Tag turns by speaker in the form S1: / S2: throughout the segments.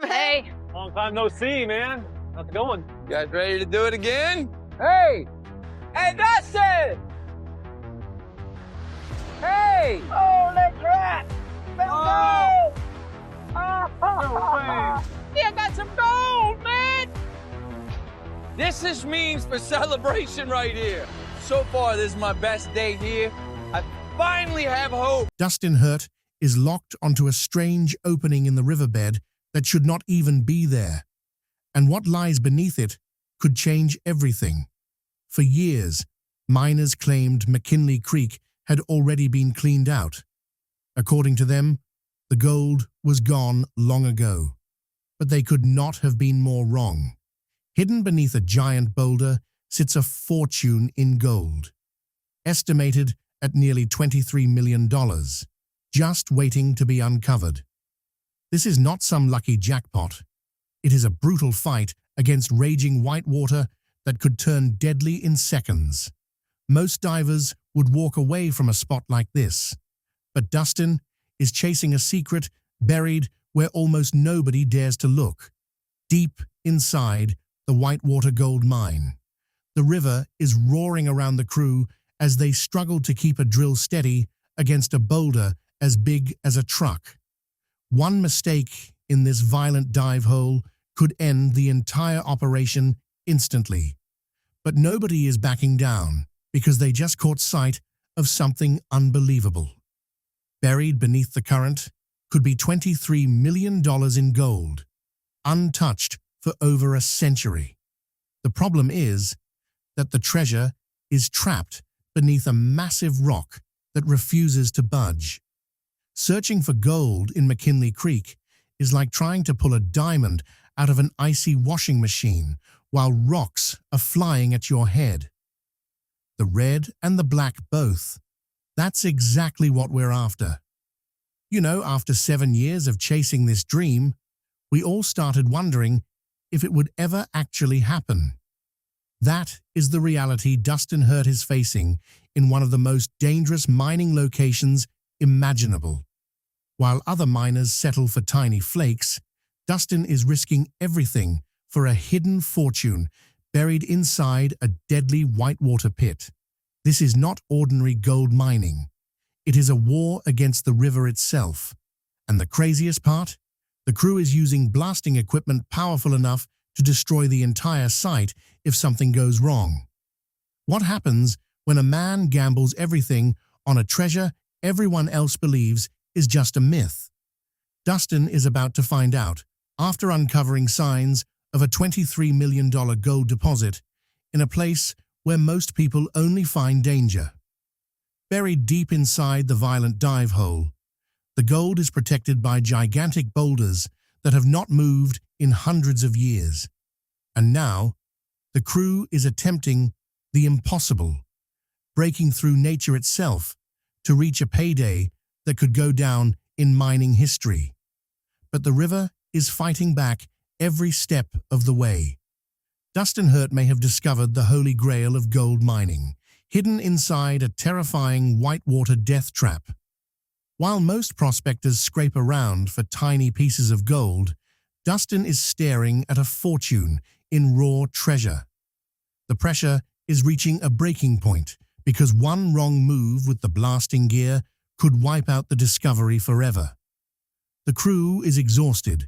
S1: Hey.
S2: Long time no see, man. How's it going?
S3: You guys ready to do it again?
S4: Hey! Hey, Dustin! Hey!
S1: Holy crap! Let's
S2: Oh.
S1: go!
S2: No way.
S1: Yeah, I got some gold, man!
S3: This is means for celebration right here. So far, this is my best day here. I finally have hope.
S5: Dustin Hurt is locked onto a strange opening in the riverbed that should not even be there. And what lies beneath it could change everything. For years, miners claimed McKinley Creek had already been cleaned out. According to them, the gold was gone long ago. But they could not have been more wrong. Hidden beneath a giant boulder sits a fortune in gold, estimated at nearly $23 million, just waiting to be uncovered. This is not some lucky jackpot. It is a brutal fight against raging whitewater that could turn deadly in seconds. Most divers would walk away from a spot like this, but Dustin is chasing a secret buried where almost nobody dares to look, deep inside the Whitewater gold mine. The river is roaring around the crew as they struggle to keep a drill steady against a boulder as big as a truck. One mistake in this violent dive hole could end the entire operation instantly. But nobody is backing down because they just caught sight of something unbelievable. Buried beneath the current could be $23 million in gold, untouched for over a century. The problem is that the treasure is trapped beneath a massive rock that refuses to budge. Searching for gold in McKinley Creek is like trying to pull a diamond out of an icy washing machine while rocks are flying at your head. The red and the black both. That's exactly what we're after. You know, after 7 years of chasing this dream, we all started wondering if it would ever actually happen. That is the reality Dustin Hurt is facing in one of the most dangerous mining locations imaginable. While other miners settle for tiny flakes, Dustin is risking everything for a hidden fortune buried inside a deadly whitewater pit. This is not ordinary gold mining. It is a war against the river itself. And the craziest part? The crew is using blasting equipment powerful enough to destroy the entire site if something goes wrong. What happens when a man gambles everything on a treasure everyone else believes is just a myth? Dustin is about to find out after uncovering signs of a $23 million gold deposit in a place where most people only find danger. Buried deep inside the violent dive hole, the gold is protected by gigantic boulders that have not moved in hundreds of years. And now, the crew is attempting the impossible, breaking through nature itself to reach a payday that could go down in mining history. But the river is fighting back every step of the way. Dustin Hurt may have discovered the holy grail of gold mining, hidden inside a terrifying whitewater death trap. While most prospectors scrape around for tiny pieces of gold, Dustin is staring at a fortune in raw treasure. The pressure is reaching a breaking point because one wrong move with the blasting gear could wipe out the discovery forever. The crew is exhausted,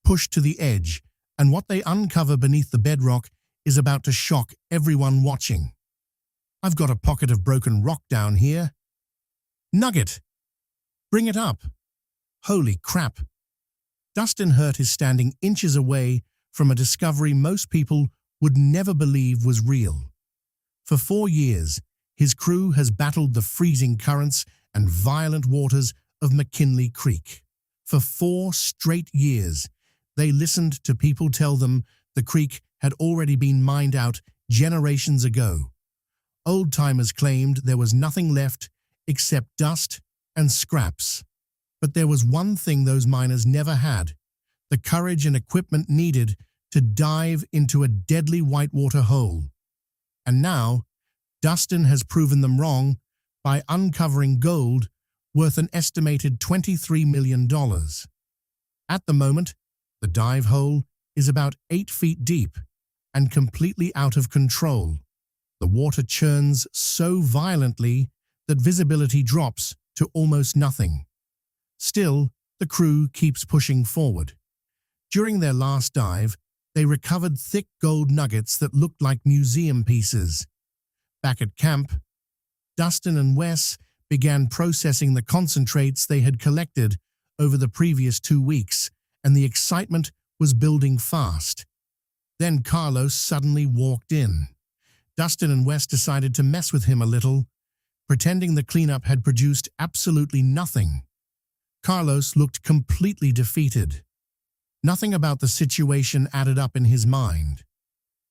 S5: pushed to the edge, and what they uncover beneath the bedrock is about to shock everyone watching. I've got a pocket of broken rock down here. Nugget! Bring it up. Holy crap. Dustin Hurt is standing inches away from a discovery most people would never believe was real. For 4 years, his crew has battled the freezing currents and violent waters of McKinley Creek. For 4 straight years, they listened to people tell them the creek had already been mined out generations ago. Old-timers claimed there was nothing left except dust and scraps. But there was one thing those miners never had: the courage and equipment needed to dive into a deadly whitewater hole. And now, Dustin has proven them wrong by uncovering gold worth an estimated $23 million. At the moment, The dive hole is about 8 feet deep and completely out of control. The water churns so violently that visibility drops to almost nothing. Still, the crew keeps pushing forward. During their last dive, they recovered thick gold nuggets that looked like museum pieces. Back at camp, Dustin and Wes began processing the concentrates they had collected over the previous 2 weeks, and the excitement was building fast. Then Carlos suddenly walked in. Dustin and Wes decided to mess with him a little, pretending the cleanup had produced absolutely nothing. Carlos looked completely defeated. Nothing about the situation added up in his mind.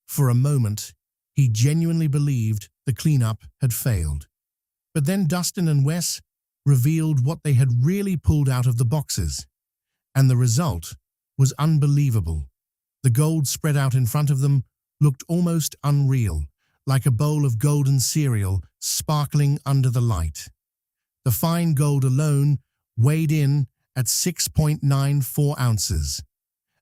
S5: For a moment, he genuinely believed the cleanup had failed. But then Dustin and Wes revealed what they had really pulled out of the boxes, and the result was unbelievable. The gold spread out in front of them looked almost unreal, like a bowl of golden cereal sparkling under the light. The fine gold alone weighed in at 6.94 ounces.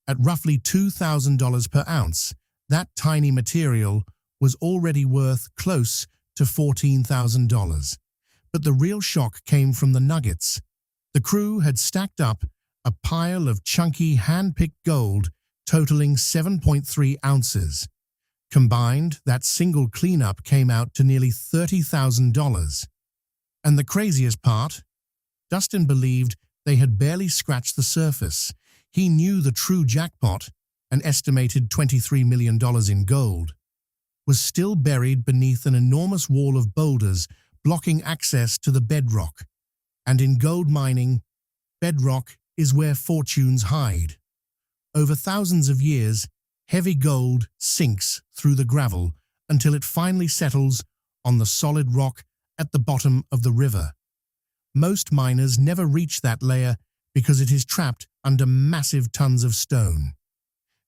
S5: At roughly $2,000 per ounce, that tiny material was already worth close to $14,000. But the real shock came from the nuggets. The crew had stacked up a pile of chunky hand-picked gold totaling 7.3 ounces. Combined, that single cleanup came out to nearly $30,000. And the craziest part? Dustin believed they had barely scratched the surface. He knew the true jackpot, an estimated $23 million in gold, was still buried beneath an enormous wall of boulders blocking access to the bedrock. And in gold mining, bedrock is where fortunes hide. Over thousands of years, heavy gold sinks through the gravel until it finally settles on the solid rock at the bottom of the river. Most miners never reach that layer because it is trapped under massive tons of stone.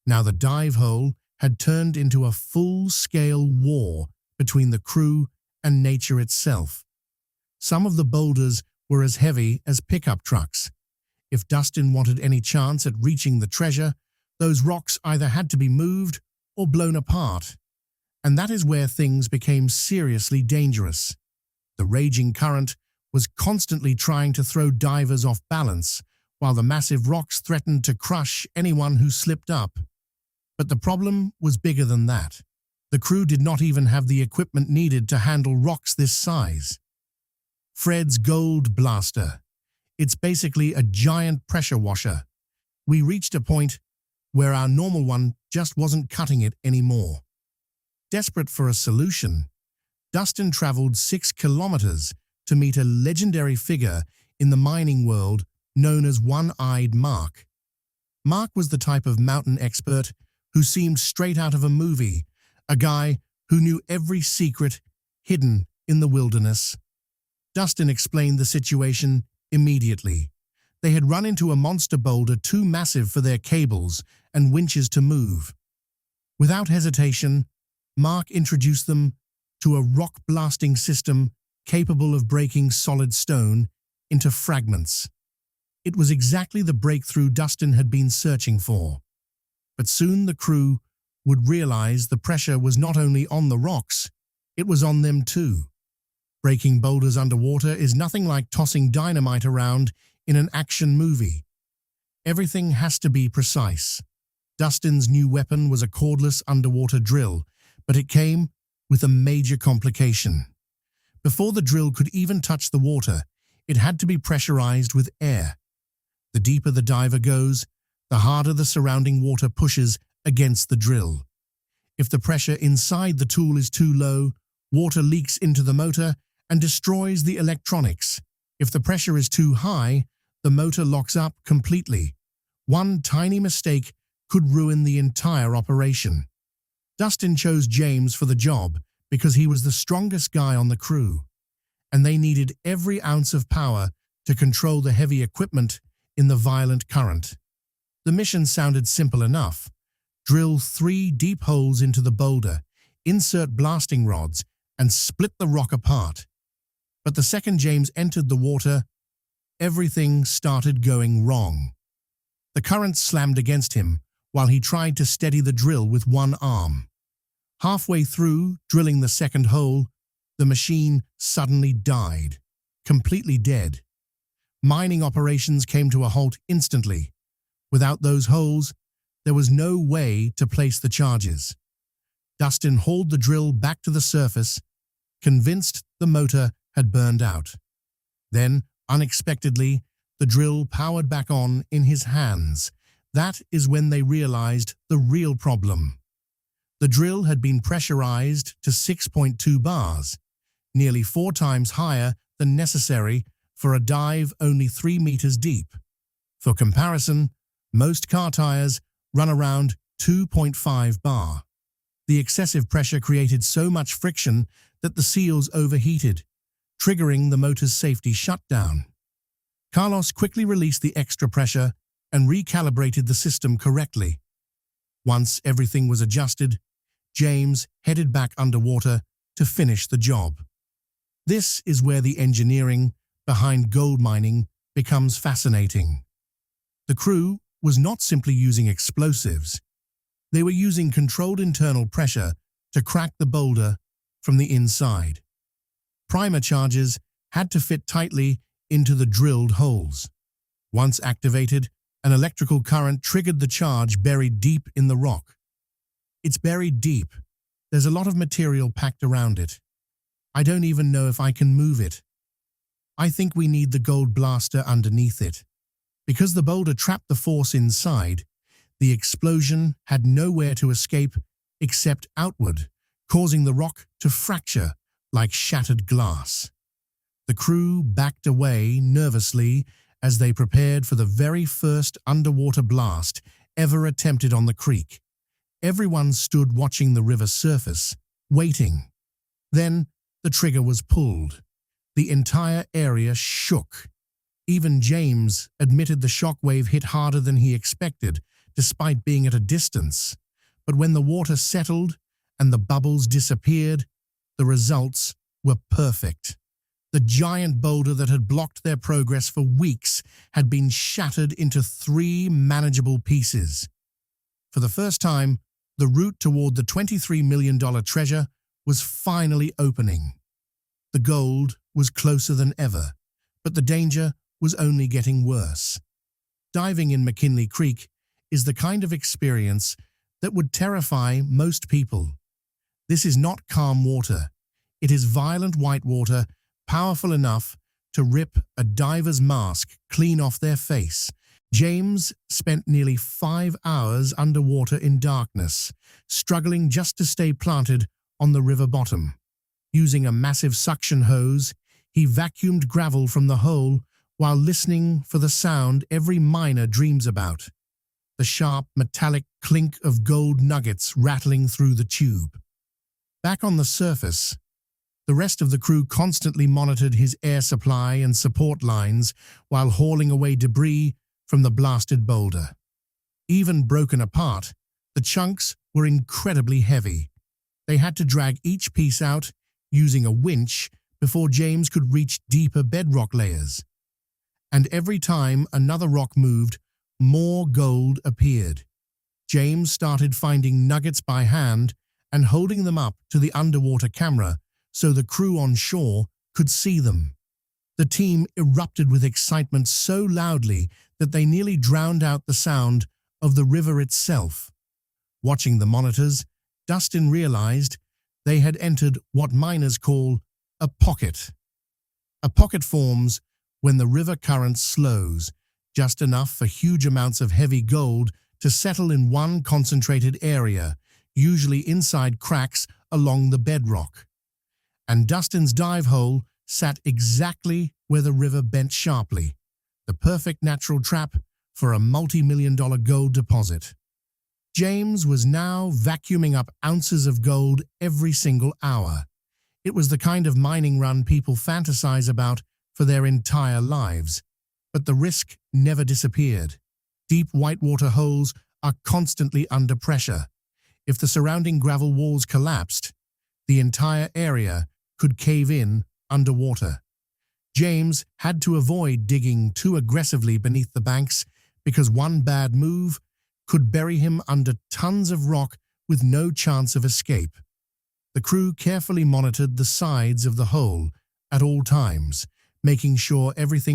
S5: Now the dive hole had turned into a full-scale war between the crew and nature itself. Some of the boulders were as heavy as pickup trucks. If Dustin wanted any chance at reaching the treasure, those rocks either had to be moved or blown apart. And that is where things became seriously dangerous. The raging current was constantly trying to throw divers off balance, while the massive rocks threatened to crush anyone who slipped up. But the problem was bigger than that. The crew did not even have the equipment needed to handle rocks this size. Fred's Gold Blaster. It's basically a giant pressure washer. We reached a point where our normal one just wasn't cutting it anymore. Desperate for a solution, Dustin traveled 6 kilometers to meet a legendary figure in the mining world known as One-Eyed Mark. Mark was the type of mountain expert who seemed straight out of a movie, a guy who knew every secret hidden in the wilderness. Dustin explained the situation immediately. They had run into a monster boulder too massive for their cables and winches to move. Without hesitation, Mark introduced them to a rock-blasting system capable of breaking solid stone into fragments. It was exactly the breakthrough Dustin had been searching for. But soon the crew would realize the pressure was not only on the rocks, it was on them too. Breaking boulders underwater is nothing like tossing dynamite around in an action movie. Everything has to be precise. Dustin's new weapon was a cordless underwater drill, but it came with a major complication. Before the drill could even touch the water, it had to be pressurized with air. The deeper the diver goes, the harder the surrounding water pushes against the drill. If the pressure inside the tool is too low, water leaks into the motor and destroys the electronics. If the pressure is too high, the motor locks up completely. One tiny mistake could ruin the entire operation. Dustin chose James for the job because he was the strongest guy on the crew, and they needed every ounce of power to control the heavy equipment in the violent current. The mission sounded simple enough. Drill 3 deep holes into the boulder, insert blasting rods, and split the rock apart. But the second James entered the water, everything started going wrong. The current slammed against him while he tried to steady the drill with one arm. Halfway through drilling the second hole, the machine suddenly died, completely dead. Mining operations came to a halt instantly. Without those holes, there was no way to place the charges. Dustin hauled the drill back to the surface, convinced the motor had burned out. Then, unexpectedly, the drill powered back on in his hands. That is when they realized the real problem. The drill had been pressurized to 6.2 bars, nearly 4 times higher than necessary for a dive only 3 meters deep. For comparison, most car tires run around 2.5 bar. The excessive pressure created so much friction that the seals overheated, triggering the motor's safety shutdown. Carlos quickly released the extra pressure and recalibrated the system correctly. Once everything was adjusted, James headed back underwater to finish the job. This is where the engineering behind gold mining becomes fascinating. The crew was not simply using explosives. They were using controlled internal pressure to crack the boulder from the inside. Primer charges had to fit tightly into the drilled holes. Once activated, an electrical current triggered the charge buried deep in the rock. It's buried deep. There's a lot of material packed around it. I don't even know if I can move it. I think we need the gold blaster underneath it. Because the boulder trapped the force inside, the explosion had nowhere to escape except outward, causing the rock to fracture like shattered glass. The crew backed away nervously as they prepared for the very first underwater blast ever attempted on the creek. Everyone stood watching the river surface, waiting. Then the trigger was pulled. The entire area shook. Even James admitted the shockwave hit harder than he expected, despite being at a distance. But when the water settled and the bubbles disappeared, the results were perfect. The giant boulder that had blocked their progress for weeks had been shattered into 3 manageable pieces. For the first time, the route toward the $23 million treasure was finally opening. The gold was closer than ever, but the danger was only getting worse. Diving in McKinley Creek is the kind of experience that would terrify most people. This is not calm water. It is violent white water, powerful enough to rip a diver's mask clean off their face. James spent nearly 5 hours underwater in darkness, struggling just to stay planted on the river bottom. Using a massive suction hose, he vacuumed gravel from the hole while listening for the sound every miner dreams about: the sharp metallic clink of gold nuggets rattling through the tube. Back on the surface, the rest of the crew constantly monitored his air supply and support lines while hauling away debris from the blasted boulder. Even broken apart, the chunks were incredibly heavy. They had to drag each piece out using a winch before James could reach deeper bedrock layers. And every time another rock moved, more gold appeared. James started finding nuggets by hand and holding them up to the underwater camera so the crew on shore could see them. The team erupted with excitement so loudly that they nearly drowned out the sound of the river itself. Watching the monitors, Dustin realized they had entered what miners call a pocket. A pocket forms when the river current slows, just enough for huge amounts of heavy gold to settle in one concentrated area, usually inside cracks along the bedrock. And Dustin's dive hole sat exactly where the river bent sharply, the perfect natural trap for a multi-million-dollar gold deposit. James was now vacuuming up ounces of gold every single hour. It was the kind of mining run people fantasize about for their entire lives. But the risk never disappeared. Deep whitewater holes are constantly under pressure. If the surrounding gravel walls collapsed, the entire area could cave in underwater. James had to avoid digging too aggressively beneath the banks because one bad move could bury him under tons of rock with no chance of escape. The crew carefully monitored the sides of the hole at all times, making sure everything